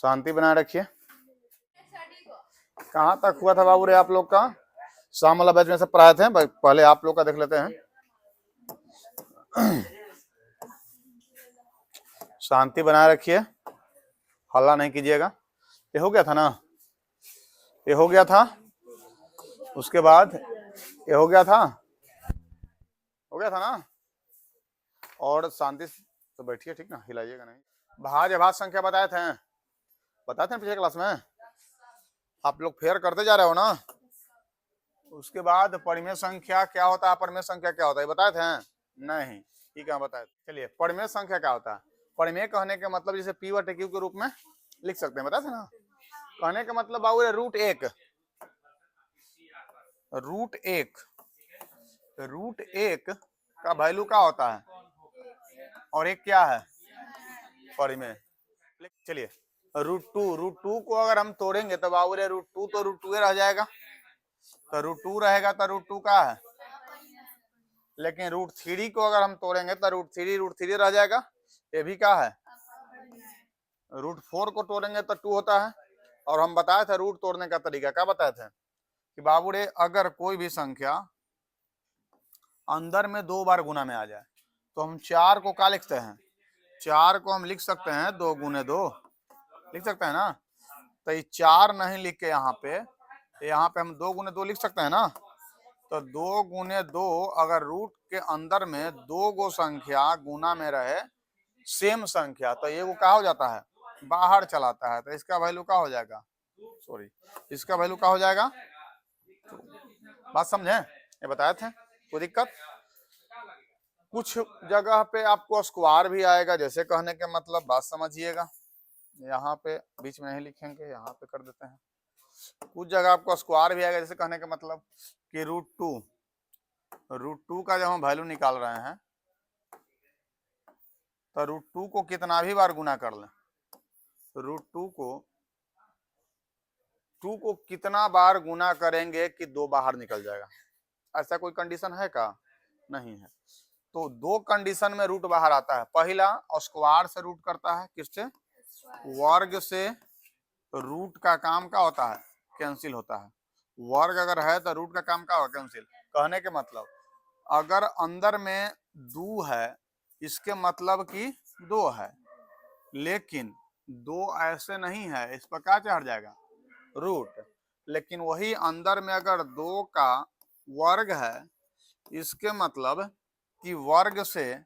शांति बनाए रखिए। कहाँ तक हुआ था बाबू रे आप लोग का? शाम वाला बैच में से पढ़ाए थे, पहले आप लोग का देख लेते हैं। शांति बनाए रखिए, हल्ला नहीं कीजिएगा। ये हो गया था ना, ये हो गया था, उसके बाद ये हो गया था, हो गया था ना। और शांति से तो बैठिए, ठीक ना, हिलाइएगा नहीं। भाज्य भाज्य संख्या बताए थे पिछले क्लास में, आप लोग फेयर करते जा रहे हो ना। उसके बाद परिमेय संख्या क्या होता है, अपरिमेय संख्या क्या होता है बताए थे? नहीं, ठीक है बताए। चलिए, परिमेय संख्या क्या होता है? परिमेय कहने के मतलब जैसे पी बटे क्यू के रूप में लिख सकते हैं, बताए थे ना। कहने का मतलब बाबू रूट एक का वैल्यू क्या होता है, और एक क्या है परिमेय। चलिए, रूट टू को अगर हम तोड़ेंगे तो बाबू रूट टू रह जाएगा, तो रूट टू रहेगा, तो रूट टू का है। लेकिन रूट थ्री को अगर हम तोड़ेंगे तो रूट थ्री रह जाएगा, ये भी क्या है। रूट फोर को तोड़ेंगे तो टू होता है। और हम बताए थे रूट तोड़ने का तरीका, क्या बताए थे कि बाबू रे अगर कोई भी संख्या अंदर में 2 बार गुना में आ जाए तो हम 4 को क्या लिखते हैं, 4 को हम लिख सकते हैं 2 गुने 2 लिख सकते हैं ना। तो ये 4 नहीं लिख के यहाँ पे हम 2 गुने 2 लिख सकते हैं ना। तो 2 गुने 2 अगर रूट के अंदर में 2 गो संख्या गुना में रहे सेम संख्या, तो ये वो क्या हो जाता है, बाहर चलाता है। तो इसका वैल्यू क्या हो जाएगा, इसका वैल्यू क्या हो जाएगा। बात समझे, ये बताए थे, कोई दिक्कत? कुछ जगह पे आपको स्क्वायर भी आएगा, जैसे कहने के मतलब बात समझिएगा, यहाँ पे बीच में नहीं लिखेंगे, यहाँ पे कर देते हैं। कुछ जगह आपको स्क्वायर भी आएगा, जैसे कहने का मतलब कि रूट टू का जब हम वैल्यू निकाल रहे हैं तो रूट टू को कितना भी बार गुना कर लें, रूट टू को कितना बार गुना करेंगे कि 2 बाहर निकल जाएगा, ऐसा कोई कंडीशन है का? नहीं है। तो 2 कंडीशन में रूट बाहर आता है। पहला, स्क्वायर से रूट करता है, किससे, वर्ग से। रूट का काम क्या होता है, कैंसिल होता है। वर्ग अगर है तो रूट का काम क्या होगा, कैंसिल। कहने के मतलब अगर अंदर में 2 है, इसके मतलब कि 2 है, लेकिन 2 ऐसे नहीं है, इस पर क्या चढ़ जाएगा, रूट। लेकिन वही अंदर में अगर 2 का वर्ग है, इसके मतलब कि वर्ग से,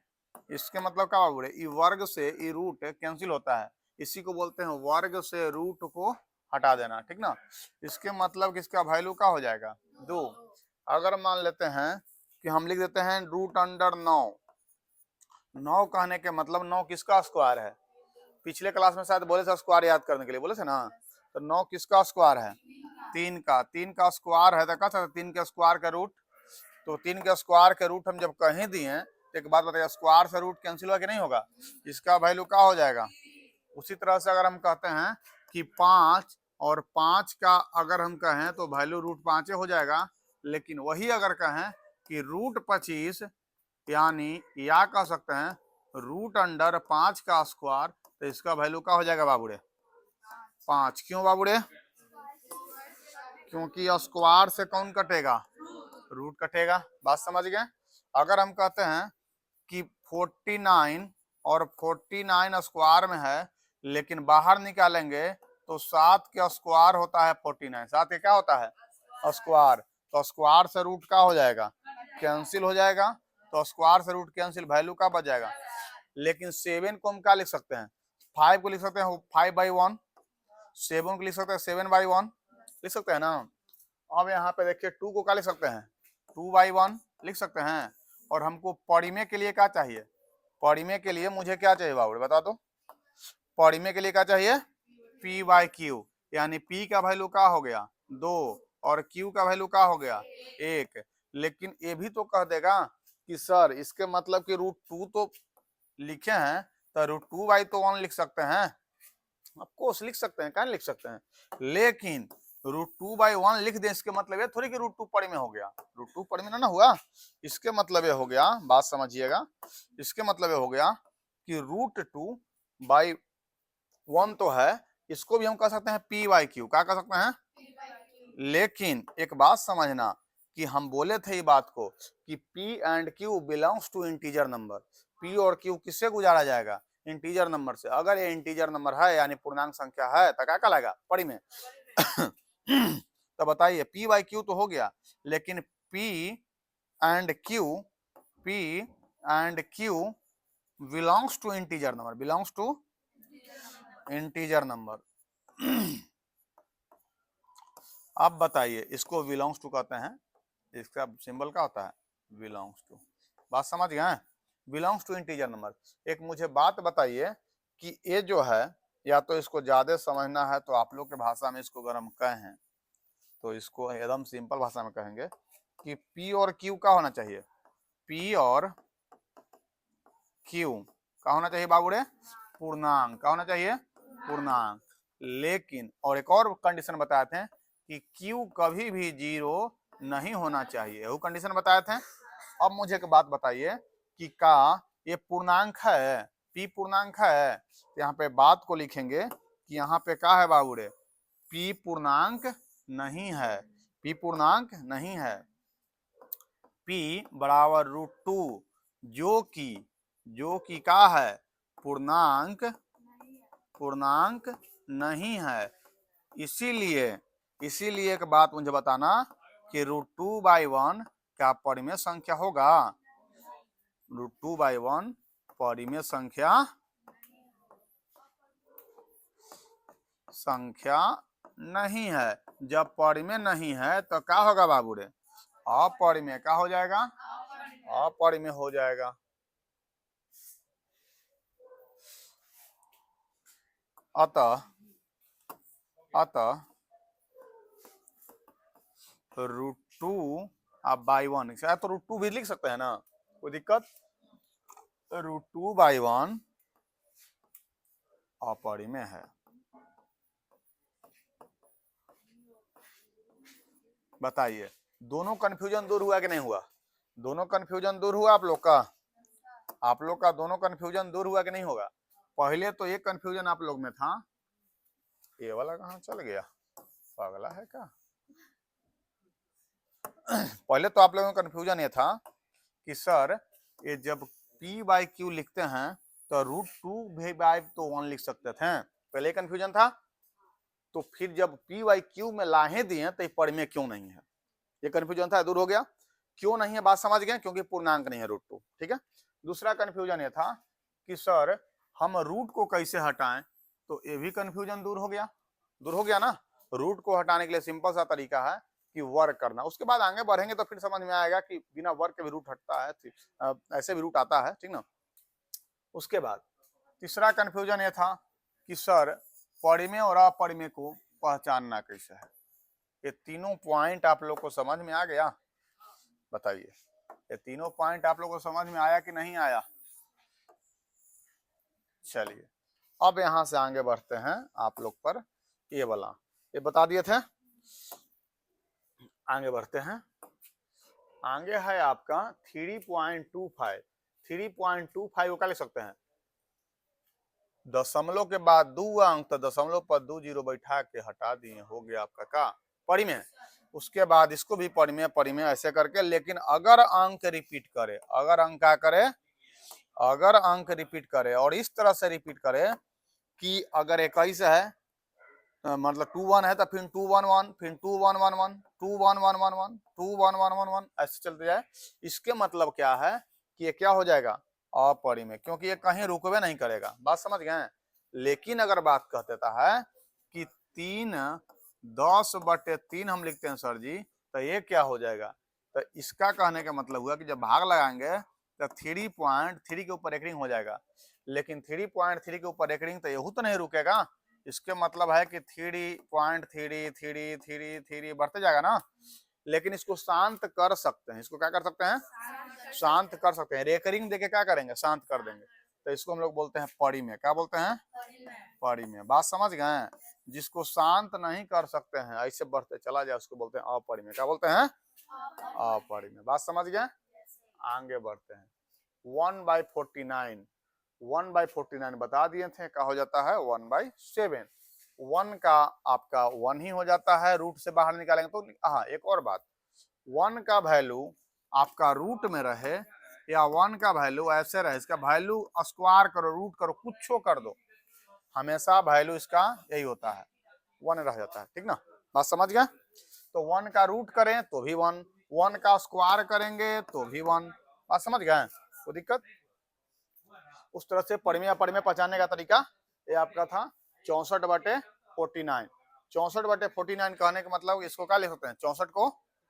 इसके मतलब क्या बोले, वर्ग से ये रूट कैंसिल होता है। इसी को बोलते हैं वर्ग से रूट को हटा देना, ठीक ना। इसके मतलब कि इसका वैल्यू क्या हो जाएगा, 2। अगर मान लेते हैं कि हम लिख देते हैं रूट अंडर 9 कहने के मतलब 9 किसका स्क्वायर है। पिछले क्लास में शायद बोले थे स्क्वायर याद करने के लिए, बोले थे ना। तो 9 किसका स्क्वायर है, 3 का स्क्वायर है, तो क्या चाहते 3 के स्क्वायर का रूट। तो 3 के स्क्वायर के रूट हम जब कहीं दिए तो एक बात बताइए, स्क्वायर से रूट कैंसिल होगा कि नहीं होगा, इसका वैल्यू क्या हो जाएगा। उसी तरह से अगर हम कहते हैं कि 5 और 5 का अगर हम कहें तो वैल्यू रूट 5 हो जाएगा। लेकिन वही अगर कहें कि रूट 25, यानी या कह सकते हैं रूट अंडर 5 का स्क्वायर, तो इसका वैल्यू क्या हो जाएगा बाबूरे, 5। क्यों बाबूरे, क्योंकि स्क्वायर से कौन कटेगा, रूट कटेगा। बात समझ गए। अगर हम कहते हैं कि 49 और 49 स्क्वायर में है, लेकिन बाहर निकालेंगे तो 7 के स्क्वायर होता है 49, 7 के क्या होता है, स्क्वायर। तो स्क्वायर से रूट का हो जाएगा, कैंसिल हो जाएगा। तो स्क्वायर से रूट कैंसिल, वैल्यू का बच जाएगा। लेकिन 7 को हम क्या लिख सकते हैं, 5 को लिख सकते हैं 5/1, 7 को लिख सकते हैं 7/1 लिख सकते हैं ना। अब यहाँ पे देखिए 2 को क्या लिख सकते हैं, 2/1 लिख सकते हैं। और हमको परिमेय के लिए क्या चाहिए, परिमेय के लिए मुझे क्या चाहिए बाबू बता दो, परिमेय के लिए क्या चाहिए, p/q, यानी p का वैल्यू क्या हो गया 2 और q का वैल्यू क्या हो गया 1। लेकिन ये भी तो कह देगा कि सर इसके मतलब कि रूट 2 तो लिखे हैं, तो रूट 2/1 लिख सकते हैं, ऑफकोर्स लिख सकते हैं, क्या लिख सकते हैं। लेकिन रूट 2/1 लिख दें, इसके मतलब ये थोड़ी कि रूट 2 परिमेय हो गया, रूट 2 परिमेय ना हुआ। इसके मतलब ये हो गया, बात समझिएगा, इसके मतलब ये हो गया कि रूट 2/1 तो है, इसको भी हम कह सकते हैं पी बाई क्यू, क्या कह सकते हैं। लेकिन एक बात समझना कि हम बोले थे ये बात को कि P and Q belongs to integer number. P और Q किससे गुजारा जाएगा, इंटीजर नंबर से। अगर ये इंटीजर नंबर है यानी पूर्णांक संख्या है तो क्या कहलाएगा, पड़ी में। तो बताइए P बाई Q तो हो गया, लेकिन P and Q belongs to integer number, belongs to integer number. अब बताइए इसको बिलोंग्स टू कहते हैं, इसका सिंबल क्या होता है, बिलोंग्स टू। बात समझ गए, बिलोंग्स टू इंटीजर नंबर। एक मुझे बात बताइए कि ये जो है, या तो इसको ज्यादा समझना है तो आप लोग के भाषा में इसको अगर हम कहें तो इसको एकदम सिंपल भाषा में कहेंगे कि P और Q का होना चाहिए, P और Q का होना चाहिए बाबू रे, पूर्णांक का होना चाहिए, पूर्णांक। लेकिन और एक और कंडीशन बताए थे कि Q कभी भी 0 नहीं होना चाहिए, वो कंडीशन बताए थे। अब मुझे एक बात बताइए कि का ये पूर्णांक है, P पूर्णांक है, तो यहाँ पे बात को लिखेंगे कि यहाँ पे क्या है बाबू रे, P पूर्णांक नहीं है, P पूर्णांक नहीं है। P बराबर √2 जो कि का है, पूर्णांक नहीं है। इसीलिए एक बात मुझे बताना कि √2/1 क्या परिमेय संख्या होगा, √2/1 परिमेय संख्या नहीं है। जब परिमेय नहीं है तो क्या होगा बाबू रे, अपरिमेय। क्या हो जाएगा, अपरिमेय हो जाएगा। अतः √2/1, शायद तो √2 भी लिख सकते हैं ना, कोई दिक्कत। √2/1 अपरिमेय है। बताइए दोनों कंफ्यूजन दूर हुआ कि नहीं हुआ, दोनों कंफ्यूजन दूर हुआ आप लोग का दोनों कंफ्यूजन दूर हुआ कि नहीं होगा। पहले तो एक कंफ्यूजन आप लोग में था, ये वाला कहाँ चल गया, पागला है क्या। पहले तो आप लोगों का कंफ्यूजन ये था कि सर ये जब P बाई Q लिखते हैं तो √2/1 लिख सकते थे, पहले कंफ्यूजन था। तो फिर जब P बाई Q में लाहे दिए तो परिमेय क्यों नहीं है, ये कंफ्यूजन था, दूर हो गया। क्यों नहीं है बात समझ गए, क्योंकि पूर्णांक नहीं है √2, ठीक है। दूसरा कंफ्यूजन ये था कि सर हम रूट को कैसे हटाएं, तो ये भी कंफ्यूजन दूर हो गया ना। रूट को हटाने के लिए सिंपल सा तरीका है कि वर्क करना। उसके बाद आगे बढ़ेंगे तो फिर समझ में आएगा कि बिना वर्क के भी रूट हटता है, ऐसे भी रूट आता है, ठीक ना। उसके बाद तीसरा कंफ्यूजन ये था कि सर परिमेय और अपरिमेय को पहचानना कैसे है। ये तीनों पॉइंट आप लोग को समझ में आ गया, बताइए ये तीनों पॉइंट आप लोग को समझ में आया कि नहीं आया। चलिए अब यहां से आगे बढ़ते हैं आप लोग पर, ये वाला ये बता दिए थे। आगे बढ़ते हैं, आगे है आपका 3.25। 3.25 को क्या लिख सकते हैं, दशमलव के बाद 2 अंक, तो दशमलव पर 2 जीरो बैठा के हटा दिए, हो गया आपका का परिमेय। उसके बाद इसको भी परिमेय ऐसे करके, लेकिन अगर अंक रिपीट करे, अगर अंक क्या करे, अगर अंक रिपीट करे और इस तरह से रिपीट करे कि अगर 21 है मतलब 2 1 है तो फिर 2 1 1, फिर 2 1 1 1, 2 1 1 1 1, 2 1 1 1 1, ऐसे चलते जाए। इसके मतलब क्या है कि ये क्या हो जाएगा, अपरिमेय, क्योंकि ये कहीं रुकवे नहीं करेगा, बात समझ गए। लेकिन अगर बात कह देता है कि 3 10/3 हम लिखते हैं सर जी, तो ये क्या हो जाएगा, तो इसका कहने का मतलब हुआ कि जब भाग लगाएंगे तो 3.3 के ऊपर एक रिंग हो जाएगा। लेकिन 3.3 के ऊपर एक रिंग तो यहू तो नहीं रुकेगा, इसके मतलब है कि 3.3 बढ़ते जाएगा ना। लेकिन इसको शांत कर सकते हैं, इसको क्या कर सकते हैं, शांत कर सकते हैं। रेकरिंग देके क्या करेंगे, शांत कर देंगे। तो इसको हम लोग बोलते हैं परिमेय। क्या बोलते हैं, परिमेय। बात समझ गए। जिसको शांत नहीं कर सकते हैं, ऐसे बढ़ते चला जाए, उसको बोलते हैं अपरिमेय। क्या बोलते हैं, अपरिमेय। बात समझ गए। आगे बढ़ते हैं, 1/49 बता दिए थे, क्या हो जाता है 1/7। वन का आपका वन ही हो जाता है, रूट से बाहर निकालेंगे तो। हाँ, एक और बात, वन का वैल्यू आपका रूट में रहे या वन का वैल्यू ऐसे रहे, इसका वैल्यू स्क्वायर करो, रूट करो, कुछ कर दो, हमेशा वैल्यू इसका यही होता है, वन रह जाता है। ठीक ना, बात समझ गए। तो वन का रूट करें तो भी वन, वन का स्क्वायर करेंगे तो भी वन, बात समझ गए। कोई दिक्कत? उस तरह से परिमेय पहचानने का तरीका ये आपका था 64/49। 64/49 कहने का मतलब इसको क्या लिख सकते हैं, 64 को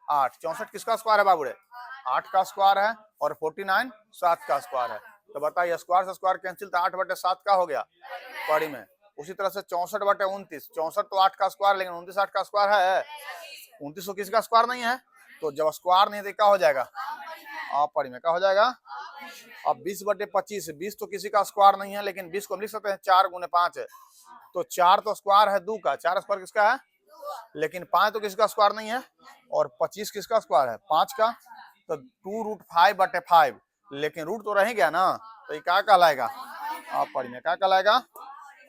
8, 64 किसका स्क्वायर है बाबूरे, 8 का स्क्वायर है, और 49 7 का स्क्वायर है। तो बताइए स्क्वायर से स्क्वायर कैंसिल, तो 8/7 का हो गया परिमेय। उसी तरह से 64/29, 64 तो 8 का स्क्वायर, लेकिन 29 8 का स्क्वायर है, 29 तो किसी का स्क्वायर नहीं है, तो जब स्क्वायर नहीं तो क्या हो जाएगा, अपरिमेय का हो जाएगा। अब 20/25, 20 तो किसी का स्क्वायर नहीं है, लेकिन 20 को हम लिख सकते हैं 4 गुने 5 है, तो 4 तो स्क्वायर है 2 का, 4 स्क्वायर किसका है, लेकिन 5 तो किसका स्क्वायर नहीं है, और 25 किसका स्क्वायर है, 5 का, तो 2√5/5, लेकिन रूट तो रह गया ना, तो ये क्या कहलाएगा, अपरिमेय। क्या कहलाएगा,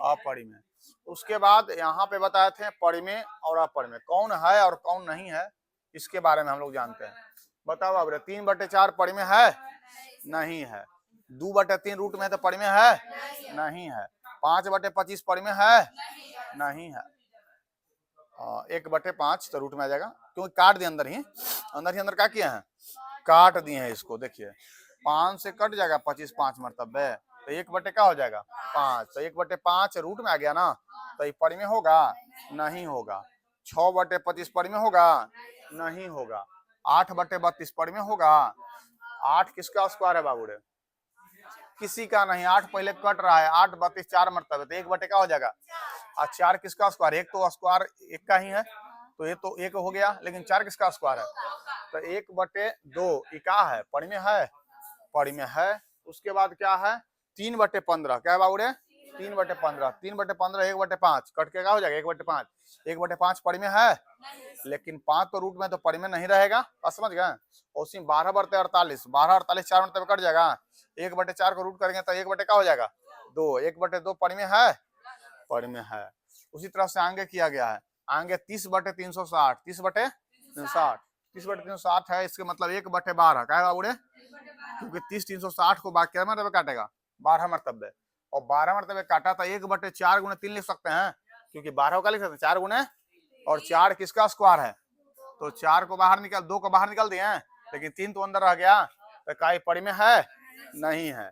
अपरिमेय। उसके बाद यहाँ पे बताए थे परिमेय और अपरिमेय कौन है और कौन नहीं है, इसके बारे में हम लोग जानते हैं। बताओ अब 3/4 परिमेय है, नहीं है। 2/3 रूट में है तो परिमेय है, नहीं है। 5/25 परिमेय है, नहीं है। 1/5 तो रूट में आ जाएगा, क्योंकि काट दिए अंदर ही अंदर क्या किए हैं, काट दिए हैं इसको। देखिए 5 से कट जाएगा 25, 5 मरतबे, तो 1/, क्या हो जाएगा 5, तो 1/5 रूट में आ गया ना, तो ये परिमेय होगा, नहीं होगा। 6/25 परिमेय होगा, नहीं होगा। 8/32 परिमेय होगा, 8 किसका स्क्वायर है बाबूरे, किसी का नहीं, 8 पहले कट रहा है, 8 32 4 मरतबे, तो 1/, क्या हो जाएगा, और 4 किसका स्क्वायर, एक तो स्क्वायर एक का ही है, तो ये तो एक हो गया, लेकिन 4 किसका स्क्वायर है, तो 1/2 क्या है, परिमेय है, परिमेय है। उसके बाद क्या है, 3/15, क्या है बाबूरे, 3/15, 3/15 1/5 कट के क्या हो जाएगा, 1/5, 1/5 परिमेय है, लेकिन 5 तो रूट में, तो परिमेय नहीं रहेगा, बस समझ गए। उसी 12/48, 12/48 4 मरतबे कट जाएगा, 1/4 को रूट करेंगे तो 1/, क्या हो जाएगा 2, 1/2 परिमेय है, परिमेय है। उसी तरह से आगे किया गया है, आगे 30/360, 30/360, 30/360 है, इसके मतलब 1/12 क्या है बाबूरे, क्योंकि 30 360 को क्या मरतबे काटेगा, 12 मरतबे, और 12 मरतबे काटा तो 1/4 गुणे 3 लिख सकते हैं, क्योंकि 12 का लिख सकते हैं 4 गुणे, और 4 किसका स्क्वायर है, तो 4 को बाहर निकाल, 2 को बाहर निकाल दिए हैं, लेकिन 3 तो अंदर रह गया, तो क्या परिमेय है, नहीं है।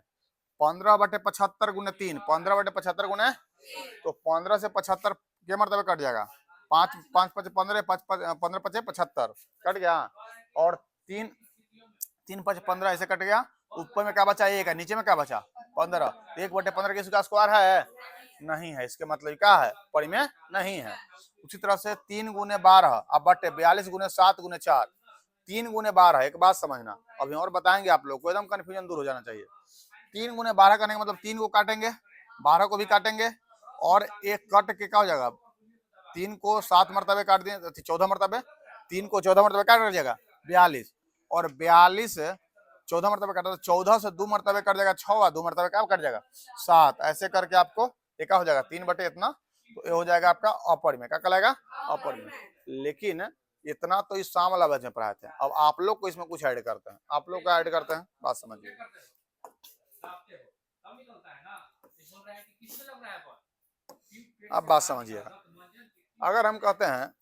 15/75 गुणे 3, 15/75 गुणे, तो 15 से 75 के मरतबे कट जाएगा, 5 5 5 15 15 5 75 कट गया, और 3 3 5 15 ऐसे कट गया, ऊपर में क्या बचा, 1 है, नीचे में क्या बचा 15, 1/15 किसका स्क्वायर है, नहीं है, इसके मतलब क्या है, परिमेय नहीं है। उसी तरह से 3 गुने 12 अब बटे 42 गुने 7 गुने 4, 3 गुने 12, एक बात समझना, अभी और बताएंगे आप लोग को, एकदम कंफ्यूजन दूर हो जाना चाहिए। 3 गुने 12 करने का मतलब 3 को काटेंगे, 12 को भी काटेंगे, और एक कट के क्या हो जाएगा, 3 को 7 मरतबे काट दिए 14 मरतबे, 3 को 14 मरतबे काट कर जाएगा 42, और 42 14 मरतबे काटा तो 14 से 2 मरतबे कट जाएगा 6, और 2 मरतबे क्या कट जाएगा 7, ऐसे करके आपको ये क्या हो जाएगा 3/, इतना, तो ये हो जाएगा आपका अपरिमेय। क्या कहलाएगा, अपरिमेय। लेकिन इतना तो इस शाम वाला बैच में पढ़ाए थे, अब आप लोग को इसमें कुछ ऐड करते हैं, आप लोग का ऐड करते हैं, बात समझिए। अब बात समझिएगा, अगर हम कहते हैं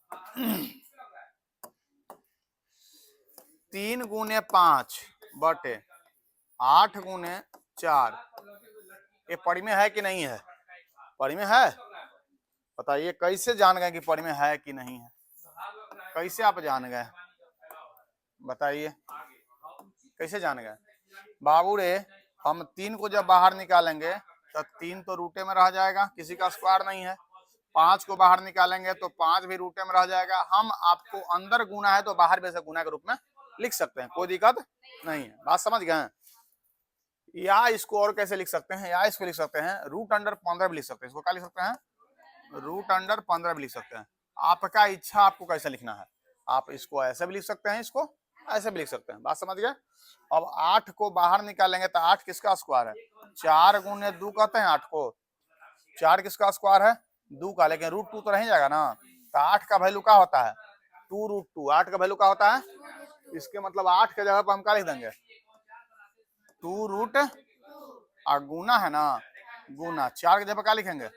3 गुने 5 बटे 8 गुने 4, ये परिमेय है कि नहीं है, परिमेय है। बताइए कैसे जान गए कि परिमेय है कि नहीं है, कैसे आप जान गए, बताइए कैसे जान गए। बाबू रे हम 3 को जब बाहर निकालेंगे तो 3 तो रूटे में रह जाएगा, किसी का स्क्वायर नहीं है। 5 को बाहर निकालेंगे तो 5 भी रूटे में रह जाएगा। हम आपको अंदर गुना है तो बाहर भी ऐसे गुना के रूप में लिख सकते हैं, कोई दिक्कत नहीं है, बात समझ गए। या इसको और कैसे लिख सकते हैं, या इसको लिख सकते हैं √15 भी लिख सकते हैं, इसको क्या लिख सकते हैं, √15 भी लिख सकते हैं। आपका इच्छा आपको कैसे लिखना है, आप इसको ऐसे भी लिख सकते हैं, इसको ऐसे भी लिख सकते हैं, बात समझ गए। अब 8 को बाहर निकालेंगे तो 8 किसका स्क्वायर है, 4 गुने 2 कहते हैं 8 को, 4 किसका स्क्वायर है 2 का, लेकिन √2 तो नहीं जाएगा ना, तो 8 का वैल्यू क्या होता है 2√2, 8 का वैल्यू क्या होता है, इसके मतलब 8 के जगह पर हम क्या लिख देंगे 2 रूट, और गुना है ना, गुना 4 के जगह पर क्या लिखेंगे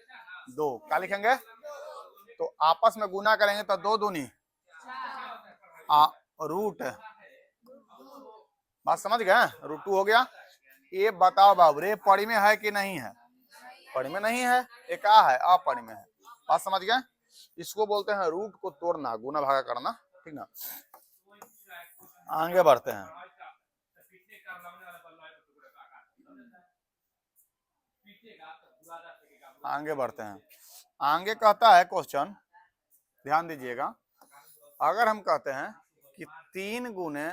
2, क्या लिखेंगे, तो आपस में गुना करेंगे तो 2 दूनी रूट, बात समझ गए, √2 हो गया। ये बताओ बाबू रे पढ़ी में है कि नहीं है, पढ़ी में नहीं है, ये क्या है अपढ़ी में है, बात समझ गए। इसको बोलते हैं रूट को तोड़ना, गुना भागा करना, ठीक ना। आगे बढ़ते हैं, आगे बढ़ते हैं। आगे कहता है क्वेश्चन, ध्यान दीजिएगा, अगर हम कहते हैं कि 3 गुने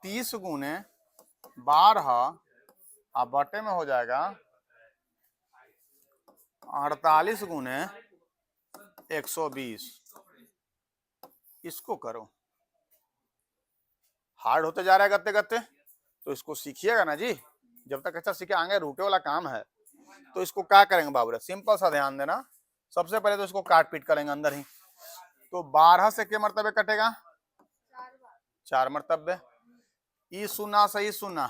30 गुने 12 और बटे में हो जाएगा 48 गुने 120, इसको करो, हार्ड होते जा रहा है गत्ते गत्ते, तो इसको सीखिएगा ना जी, जब तक अच्छा सीखे आगे रूटे वाला काम है। तो इसको क्या करेंगे बाबू, सिंपल सा ध्यान देना, सबसे पहले तो इसको काट पीट करेंगे अंदर ही, तो 12 से के मरतबे कटेगा 4 मरतबे, ई सुना सही सुना,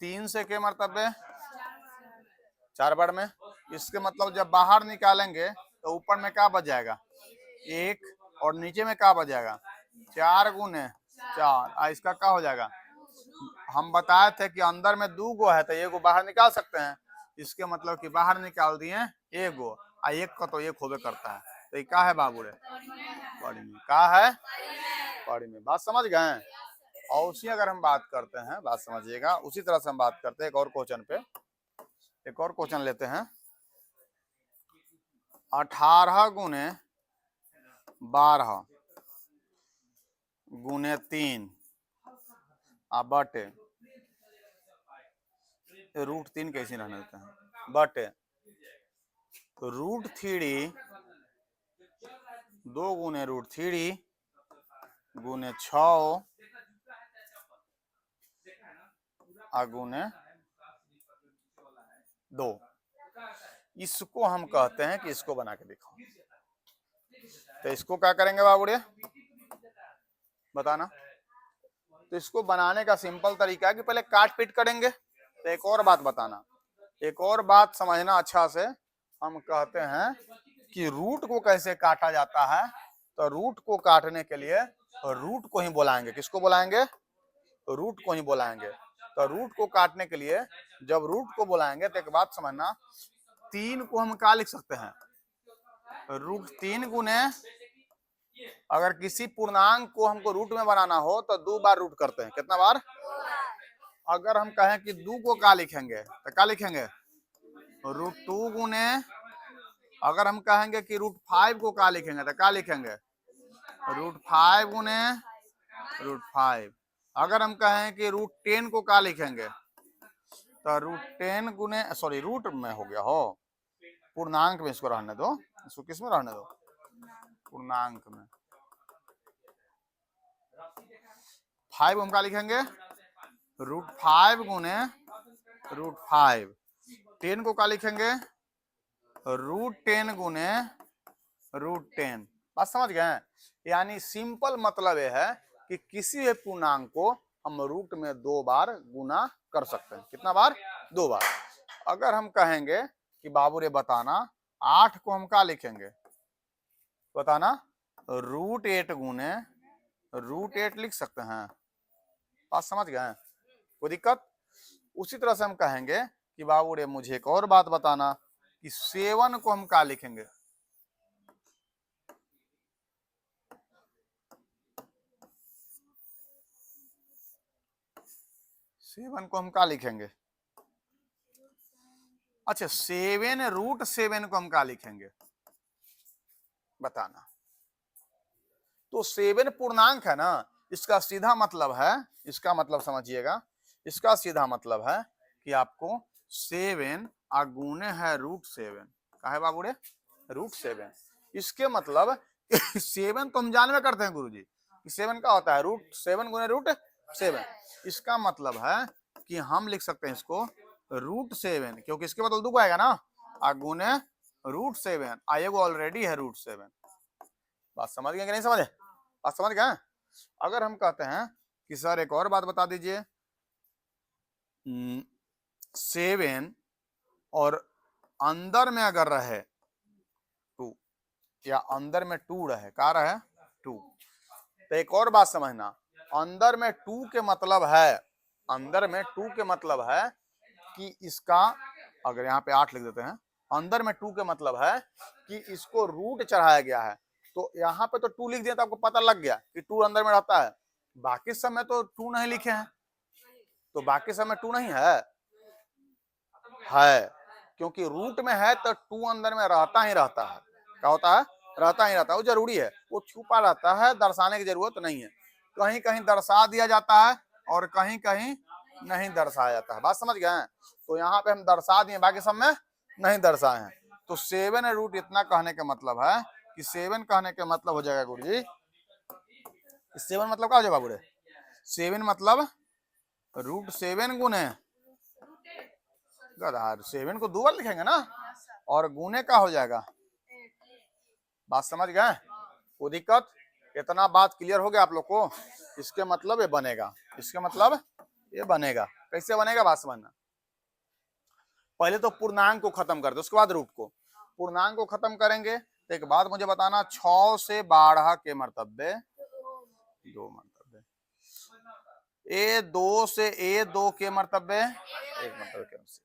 3 से के मरतबे 4 बार में, इसके मतलब जब बाहर निकालेंगे तो ऊपर में क्या बच जाएगा 1, और नीचे में क्या बच जाएगा 4 गुने 4, इसका क्या हो जाएगा, हम बताए थे कि अंदर में 2 गो है तो 1 गो बाहर निकाल सकते हैं, इसके मतलब कि बाहर निकाल दिए 1 गो, 1 का तो 1 होबे करता है, तो ये क्या है बाबू रे पढ़ी में, क्या है पढ़ी में, बात समझ गए। और उसी अगर हम बात करते हैं, बात समझिएगा, उसी तरह से हम बात करते हैं एक और क्वेश्चन पे, एक और क्वेश्चन लेते हैं, 18 गुने 12 गुने 3 बटे √3 कैसे रहने देते हैं बटे √3 2 गुने √3 गुने 6 गुने 2, इसको हम कहते हैं कि इसको बना के दिखाओ, तो इसको क्या करेंगे बाबूड़े बताना, तो इसको बनाने का सिंपल तरीका है कि पहले काट पीट करेंगे। तो एक और बात बताना, एक और बात समझना अच्छा से, हम कहते हैं कि रूट को कैसे काटा जाता है, तो रूट को काटने के लिए रूट को ही बुलाएंगे, किसको बुलाएंगे रूट को ही बुलाएंगे। तो रूट को काटने के लिए जब रूट को बुलाएंगे तो एक बात समझना, 3 को हम क्या लिख सकते हैं √3 गुने, अगर किसी पूर्णांक को हमको रूट में बनाना हो तो 2 बार रूट करते हैं, कितना बार, अगर हम कहें कि 2 को क्या लिखेंगे तो क्या लिखेंगे √2 गुने, अगर हम कहेंगे कि √5 को क्या लिखेंगे तो क्या लिखेंगे √5 गुने √5, अगर हम कहें कि √10 को क्या लिखेंगे तो √10 गुने, सॉरी रूट में हो गया हो, पूर्णांक में इसको रहने दो, इसको किस में रहने दो पूर्णांक में, 5 हम क्या लिखेंगे √5 गुने √5, 10 को क्या लिखेंगे √10 गुने √10, बात समझ गए। यानी सिंपल मतलब यह है कि किसी भी पूर्णांक को हम रूट में 2 बार गुना कर सकते हैं, कितना बार 2 बार। अगर हम कहेंगे कि बाबू रे बताना 8 को हम क्या लिखेंगे बताना √8 गुने √8 लिख सकते हैं, बात समझ गए, कोई दिक्कत। उसी तरह से हम कहेंगे कि बाबू रे मुझे एक और बात बताना कि 7 को हम क्या लिखेंगे, 7 को हम क्या लिखेंगे, अच्छा 7 √7 को हम क्या लिखेंगे बताना। तो 7 पूर्णांक है ना, इसका सीधा मतलब है, इसका मतलब समझिएगा, इसका सीधा मतलब है कि आपको 7 गुने है √7, का है बाबू रे √7, इसके मतलब 7 तो हम जानवे करते हैं गुरुजी कि 7 का होता है √7 गुने √7, इसका मतलब है कि हम लिख सकते हैं इसको √7, क्योंकि इसके मतलब 2 आएगा ना गुने √7, एगो ऑलरेडी है √7। बात समझ गए कि नहीं समझे? बात समझ गए? अगर हम कहते हैं कि सर एक और बात बता दीजिए, 7 और अंदर में अगर रहे 2, या अंदर में 2 रहे, कहा रहे 2, तो एक और बात समझना, अंदर में 2 के मतलब है, अंदर में 2 के मतलब है कि इसका, अगर यहाँ पे 8 लिख देते हैं, अंदर में 2 के मतलब है कि इसको रूट चढ़ाया गया है। तो यहाँ पे तो 2 लिख दिया तो आपको पता लग गया कि 2 अंदर में रहता है। बाकी सब में तो 2 नहीं लिखे हैं, तो बाकी सब में 2 नहीं है, क्योंकि रूट में है तो 2 अंदर में रहता ही रहता है। क्या होता है? रहता ही रहता है, वो जरूरी है, वो छुपा रहता है, दर्शाने की जरूरत नहीं है। कहीं कहीं दर्शा दिया जाता है और कहीं कहीं नहीं दर्शाया जाता है। बात समझ गए? तो यहाँ पे हम दर्शा दिए, बाकी सब में नहीं दर्शाए हैं। तो 7 रूट इतना कहने का मतलब है कि 7 कहने का मतलब हो जाएगा गुरु जी, 7 मतलब क्या हो जाएगा बुरे? 7 मतलब √7 गुने, गधार 7 को 2 बार लिखेंगे ना, और गुने का हो जाएगा। बात समझ गए? कोई दिक्कत? इतना बात क्लियर हो गया आप लोग को? इसके मतलब ये बनेगा, इसके मतलब ये बनेगा। कैसे बनेगा बात समझना। पहले तो पूर्णांक को खत्म कर दो, उसके बाद रूट को। पूर्णांक को खत्म करेंगे तो एक बात मुझे बताना, 6 से 12 के मर्तबे 2 मर्तबे, A2 से A2 के मर्तबे 1 मर्तबे के अनुसार।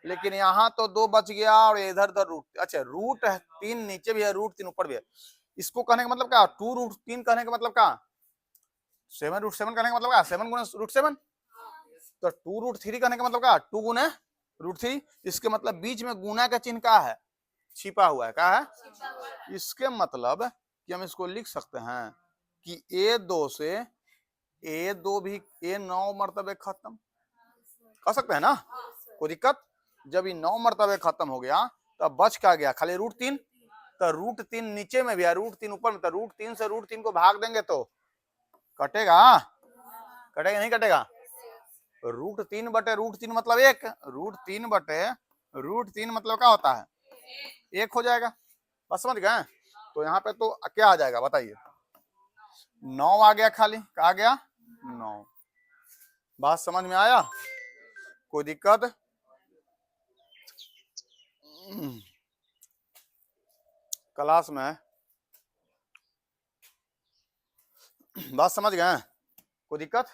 लेकिन यहाँ तो 2 बच गया और इधर उधर रूट, अच्छा रूट 3 नीचे भी है, √3 ऊपर भी है। इसको कहने का मतलब क्या? 2√3 कहने का मतलब क्या? 7√7 कहने का मतलब क्या? 7 गुना √7। तो 2√3 कहने का मतलब क्या? 2 गुना √3। इसके मतलब बीच में गुना का चिन्ह क्या है? छिपा हुआ है। क्या है? इसके मतलब कि हम इसको लिख सकते हैं कि A2 से A2 भी A9 मर्तबे खत्म कर सकते हैं ना, कोई दिक्कत? जब ये 9 मर्तबे खत्म हो गया तब बच क्या गया? खाली √3। तो √3 नीचे में भी है, √3 ऊपर में, तो √3 से √3 को भाग देंगे तो कटेगा? कटेगा नहीं कटेगा? √3 बटे √3 मतलब 1, √3 बटे √3 मतलब क्या होता है? 1 हो जाएगा। बस समझ गए? तो यहाँ पे तो क्या आ जाएगा बताइए? 9 आ गया, खाली क्या आ गया? 9। बात समझ में आया? कोई दिक्कत? क्लास में बात समझ गए? कोई दिक्कत?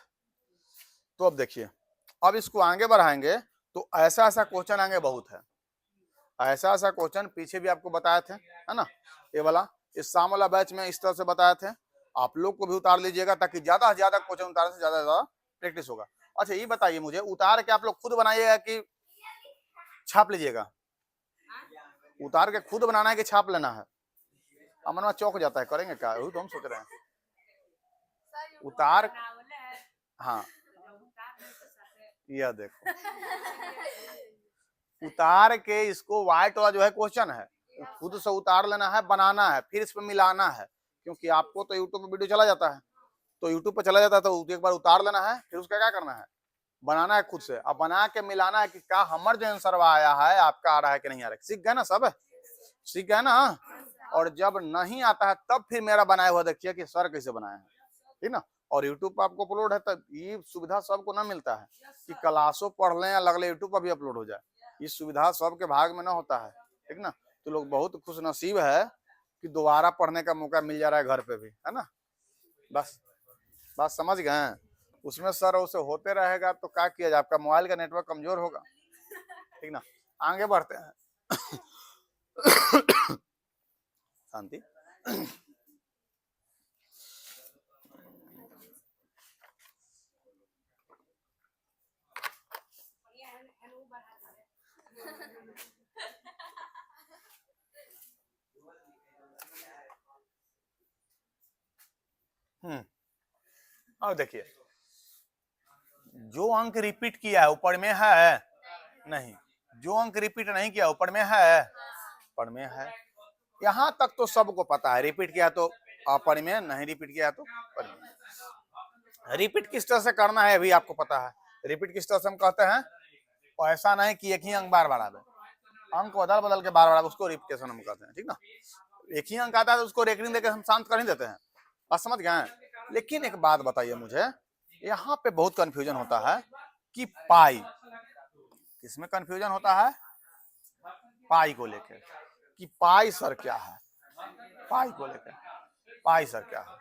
तो अब देखिए, अब इसको आगे बढ़ाएंगे तो ऐसा ऐसा क्वेश्चन आगे बहुत है, ऐसा ऐसा क्वेश्चन पीछे भी आपको बताए थे, है ना? ये वाला, इस शाम वाला बैच में इस तरह से बताए थे। आप लोग को भी उतार लीजिएगा ताकि ज्यादा से ज्यादा क्वेश्चन उतारने से ज्यादा प्रैक्टिस होगा। अच्छा ये बताइए मुझे, उतार के आप लोग खुद बनाइएगा कि छाप लीजिएगा? उतार के खुद बनाना है कि छाप लेना है? अमनवा चौक जाता है, करेंगे क्या? वही तो हम सोच रहे हैं। उतार, हाँ यह देखो, उतार के इसको व्हाइट वाला जो है क्वेश्चन है, खुद से उतार लेना है, बनाना है, फिर इस पर मिलाना है। क्योंकि आपको तो यूट्यूब पे वीडियो चला जाता है, तो यूट्यूब पे चला जाता है, तो एक बार उतार लेना है, फिर उसका क्या करना है? बनाना है खुद से। अब बना के मिलाना है कि क्या हमर जो आंसर आया है आपका आ रहा है कि नहीं आ रहा है। सीख गए ना सब? सीख गए ना? और जब नहीं आता है तब फिर मेरा बनाया हुआ देखिए कि सर कैसे बनाया है, ठीक ना? और यूट्यूब पर आपको अपलोड है, तब ये सुविधा सबको ना मिलता है कि क्लासों पढ़ लें या लगले यूट्यूब पर भी अपलोड हो जाए। ये सुविधा सबके भाग में ना होता है, ठीक ना? तो लोग बहुत खुश नसीब है कि दोबारा पढ़ने का मौका मिल जा रहा है घर पे भी, है ना? बस बात समझ गए? उसमें सर उसे होते रहेगा तो क्या किया जाए, आपका मोबाइल का नेटवर्क कमजोर होगा, ठीक ना? आगे बढ़ते हैं। शांति। अब देखिए, जो अंक रिपीट किया है ऊपर में है नहीं, जो अंक रिपीट नहीं किया ऊपर में है, ऊपर में है। यहां तक तो सबको पता है, रिपीट किया तो अपर में, नहीं रिपीट किया तो ऊपर में। रिपीट किस तरह से करना है अभी आपको पता है। रिपीट किस तरह से हम कहते हैं, ऐसा नहीं कि एक ही अंक बार बार आवे। अंक बदल बदल के बार बार उसको रिपीटेशन हम कहते हैं, ठीक ना। एक ही अंक आता है तो उसको रेकरिंग देकर हम शांत कर ही देते हैं, बात समझ गए। लेकिन एक बात बताइए मुझे, यहाँ पे बहुत कंफ्यूजन होता है कि पाई, किसमें कंफ्यूजन होता है, पाई को लेकर, कि पाई सर क्या है, पाई को लेकर, पाई सर क्या है।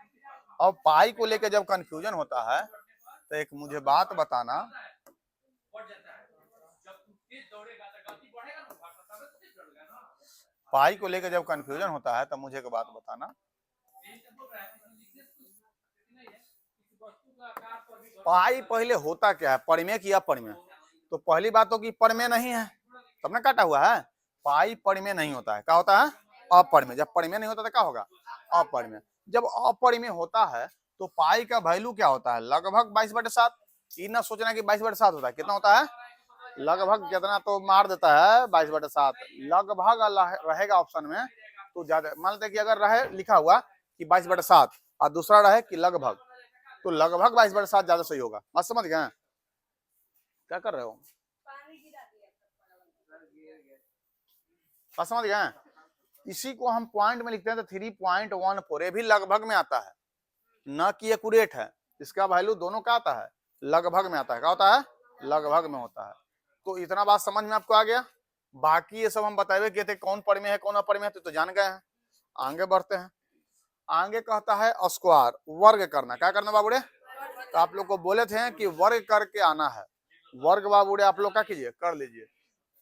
अब पाई को लेकर जब कंफ्यूजन होता है तो एक मुझे बात बताना, पाई को लेकर जब कंफ्यूजन होता है तो मुझे एक बात बताना, पाई पहले होता क्या है, परिमेय की अपरिमेय। तो पहली बात तो कि परिमेय नहीं है, तब ना काटा हुआ है। पाई परिमेय नहीं होता है, क्या होता है, अपरिमेय। जब परिमेय नहीं होता तो क्या होगा, अपरिमेय। जब अपरिमेय होता है तो पाई का वैल्यू क्या होता है, लगभग 22/7। ये ना सोचना कि 22/7 होता है, कितना होता है, लगभग, कितना तो मार देता है 22/7, लगभग रहेगा ऑप्शन में तो ज्यादा। मान लेते कि अगर रहे लिखा हुआ कि 22/7 और दूसरा रहे कि लगभग, तो लगभग 22/7 ज्यादा सही होगा। बात समझ गए, क्या कर रहे हो, बात समझ गए। इसी को हम पॉइंट में लिखते हैं तो 3.14, ये भी लगभग में आता है, न कि एक्यूरेट है। इसका वैल्यू दोनों का आता है, लगभग में आता है, क्या होता है, लगभग में होता है। तो इतना बात समझ में आपको आ गया। बाकी ये सब हम बताए किए थे, कौन परिमेय है कौन अपरिमेय है तो जान गए हैं। आगे बढ़ते हैं, आगे कहता है स्क्वायर, वर्ग करना। क्या करना बाबूड़े, तो आप लोग को बोले थे कि वर्ग करके आना है। वर्ग बाबूड़े आप लोग क्या कीजिए, कर लीजिए।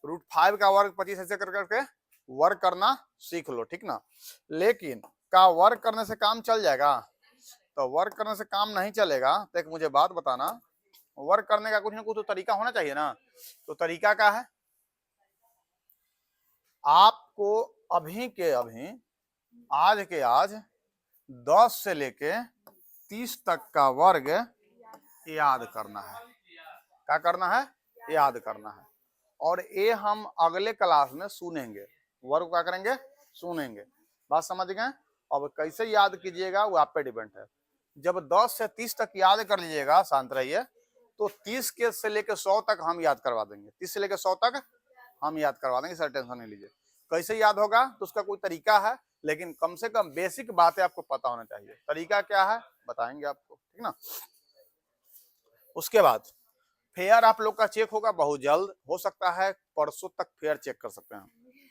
√5 का वर्ग 25 ऐसे कर करके वर्ग करना सीख लो, ठीक ना। लेकिन का वर्ग करने से काम चल जाएगा, तो वर्ग करने से काम नहीं चलेगा। तो एक मुझे बात बताना, वर्ग करने का कुछ ना कुछ तो तरीका होना चाहिए ना। तो तरीका क्या है, आपको अभी के अभी, आज के आज 10 से लेके 30 तक का वर्ग याद करना है। क्या करना है, याद करना है। और ये हम अगले क्लास में सुनेंगे, वर्ग क्या करेंगे, सुनेंगे। बात समझ गए। अब कैसे याद कीजिएगा वो आप पे डिपेंड है। जब 10 से 30 तक याद कर लीजिएगा, शांत रहिए, तो 30 के से लेकर 100 तक हम याद करवा देंगे, 30 से लेकर 100 तक हम याद करवा देंगे, सर टेंशन नहीं लीजिए। कैसे याद होगा तो उसका कोई तरीका है, लेकिन कम से कम बेसिक बातें आपको पता होना चाहिए। तरीका क्या है बताएंगे आपको, ठीक ना। उसके बाद फेयर आप लोग का चेक होगा बहुत जल्द, हो सकता है परसों तक फेयर चेक कर सकते हैं,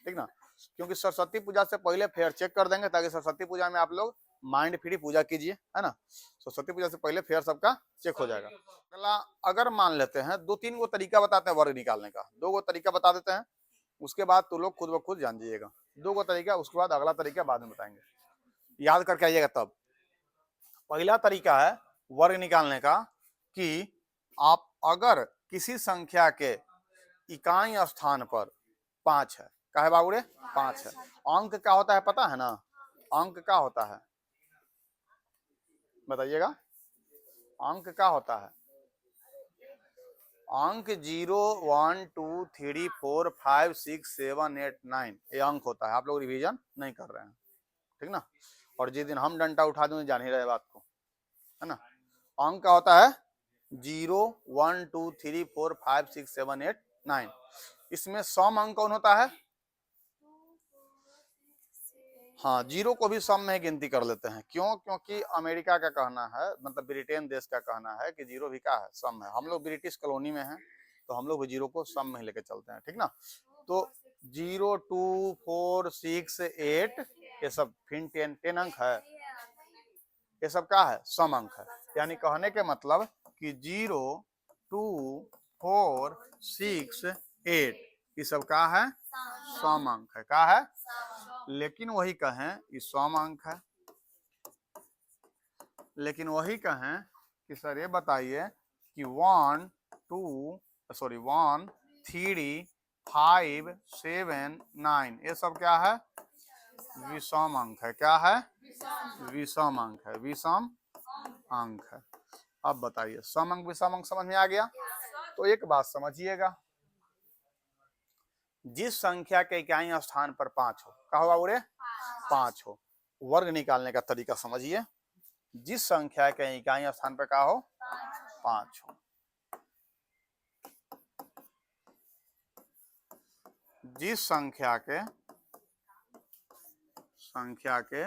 ठीक ना। क्योंकि सरस्वती पूजा से पहले फेयर चेक कर देंगे, ताकि सरस्वती पूजा में आप लोग माइंड फ्री पूजा कीजिए, है ना। सरस्वती पूजा से पहले फेयर सबका चेक हो जाएगा। अगला, अगर मान लेते हैं 2-3 गो तरीका बताते हैं वर्ग निकालने का, 2 गो तरीका बता देते हैं, उसके बाद तो लोग खुद ब खुद जान जाइएगा। 2 गो तरीका, उसके बाद अगला तरीका बाद में बताएंगे, याद करके आइएगा तब। पहला तरीका है वर्ग निकालने का कि आप अगर किसी संख्या के इकाई स्थान पर 5 है, क्या है बाबूरे, 5 है। अंक क्या होता है पता है ना, अंक क्या होता है बताइएगा, अंक क्या होता है, अंक 0 1 2 3 4 5 6 7 8 9 ये अंक होता है। आप लोग रिवीजन नहीं कर रहे हैं, ठीक ना। और जिस दिन हम डंडा उठा दूं जान ही रहे बात को, है ना। अंक क्या होता है 0 1 2 3 4 5 6 7 8 9। इसमें सम अंक कौन होता है, हाँ, 0 को भी सम में गिनती कर लेते हैं। क्यों, क्योंकि अमेरिका का कहना है, मतलब ब्रिटेन देश का कहना है कि 0 भी क्या है, सम है। हम लोग ब्रिटिश कॉलोनी में हैं तो हम लोग भी 0 को सम में लेके चलते हैं, ठीक ना। तो 0 2 4 6 8 ये सब फिर 10 अंक है, ये सब क्या है, सम अंक है। यानी कहने के मतलब कि 0 2 4 6 8 ये सब क्या है, सम अंक है। क्या है, लेकिन वही कहें कि सम अंक है, लेकिन वही कहें कि सर ये बताइए कि 1 3 5 7 9 ये सब क्या है, विषम अंक है। क्या है, विषम अंक है, विषम अंक है। अब बताइए सम अंक विषम अंक समझ में आ गया। तो एक बात समझिएगा, जिस संख्या के इकाई स्थान पर 5 हो, क्या होगा बुरे, 5 हो, वर्ग निकालने का तरीका समझिए। जिस संख्या के इकाई स्थान पर क्या हो, 5 हो, जिस संख्या के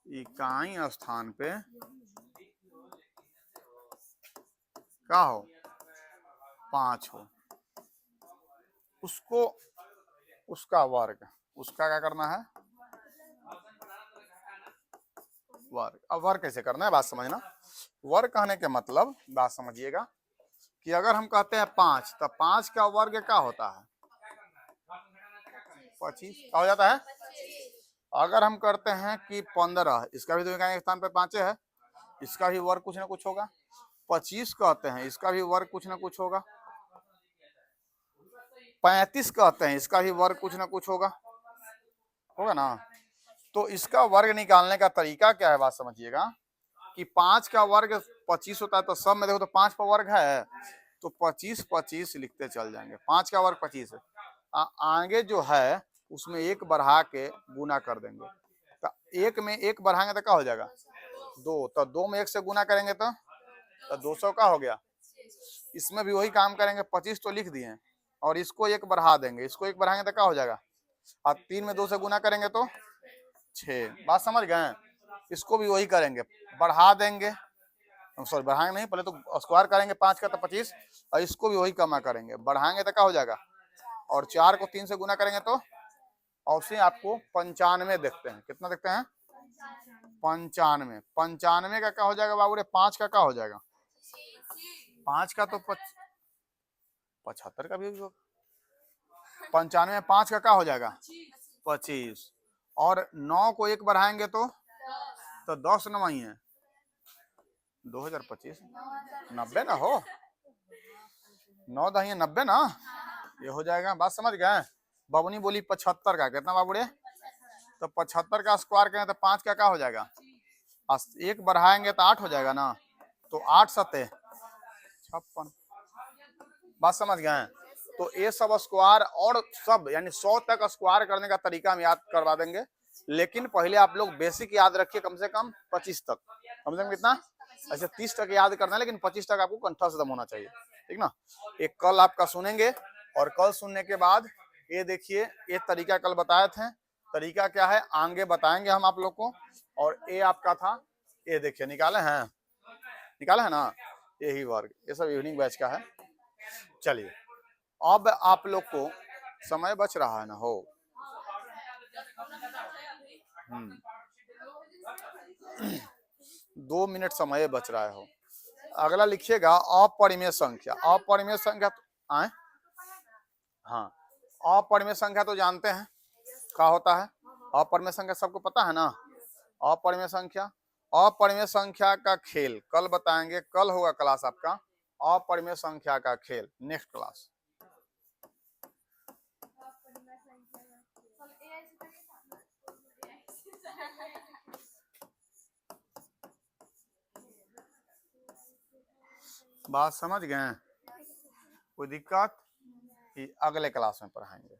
इकाई स्थान पे क्या हो 5 हो उसको उसका वर्ग, उसका क्या करना है वर्ग। अब वर्ग कैसे करना है बात समझना। वर्ग कहने के मतलब बात समझिएगा कि अगर हम कहते हैं 5 तो 5 का वर्ग क्या होता है 25 क्या हो जाता है। अगर हम करते हैं कि 15 इसका भी तो इकाई स्थान पे 5 है, इसका भी वर्ग कुछ ना कुछ होगा। 25 कहते हैं इसका भी वर्ग कुछ ना कुछ होगा। 35 कहते हैं इसका भी वर्ग कुछ ना कुछ होगा ना। तो इसका वर्ग निकालने का तरीका क्या है बात समझिएगा कि 5 का वर्ग 25 होता है तो सब में देखो तो 5 का वर्ग है तो 25 25 लिखते चल जाएंगे। 5 का वर्ग 25 है। आगे जो है उसमें एक बढ़ा के गुना कर देंगे तो एक में एक बढ़ाएंगे तो क्या हो जाएगा 2, तो 2 में 1 से गुना करेंगे तो 200 का हो गया। इसमें भी वही काम करेंगे 25 तो लिख दिए और इसको एक बढ़ा देंगे, इसको एक बढ़ाएंगे तो क्या हो जाएगा और 3 में 2 से गुना करेंगे तो 6। बात समझ गए। इसको भी वही करेंगे बढ़ा देंगे, सॉरी बढ़ाएंगे नहीं पहले तो स्क्वायर करेंगे 5 का तो 25 और इसको भी वही कमा करेंगे बढ़ाएंगे तो क्या हो जाएगा और 4 को 3 से गुना करेंगे तो और से आपको 95 देखते हैं। कितना देखते हैं 95। 95 का क्या हो जाएगा बाबू रे 5 का क्या हो जाएगा 5 का तो 75 का भी 95 में 5 का क्या हो जाएगा 25 और 9 को 1 बढ़ाएंगे तो 10 न वही है 2025 90 ना हो 9 दही 90 ना ये हो जाएगा। बात समझ गए। बबनी बोली 75 का कितना बाबू रे तो 75 का स्क्वायर करें तो 5 का क्या हो जाएगा 1 बढ़ाएंगे तो 8 हो जाएगा ना तो 8 सते 56। बात समझ गए। तो ये सब स्क्वायर और सब यानी 100 तक स्क्वायर करने का तरीका हम याद करवा देंगे, लेकिन पहले आप लोग बेसिक याद रखिए कम से कम 25 तक। कम से कम कितना ऐसे 30 तक याद करना है लेकिन 25 तक आपको कंठस्थ दम होना चाहिए, ठीक ना। एक कल आपका सुनेंगे और कल सुनने के बाद ये देखिए ये तरीका कल बताए थे, तरीका क्या है आगे बताएंगे हम आप लोग को। और ये आपका था ये देखिए निकाले हैं ना यही वर्ग, ये सब इवनिंग बैच का है। चलिए अब आप लोग को समय बच रहा है ना हो 2 मिनट समय बच रहा है हो। अगला लिखिएगा अपरिमेय संख्या। अपरिमेय संख्या तो आए हाँ अपरिमेय संख्या तो जानते हैं क्या होता है। अपरिमेय संख्या सबको पता है ना। अपरिमेय संख्या का खेल कल बताएंगे, कल होगा क्लास आपका अपरिमेय संख्या का खेल नेक्स्ट क्लास। बात समझ गए। कोई दिक्कत अगले क्लास में पढ़ाएंगे।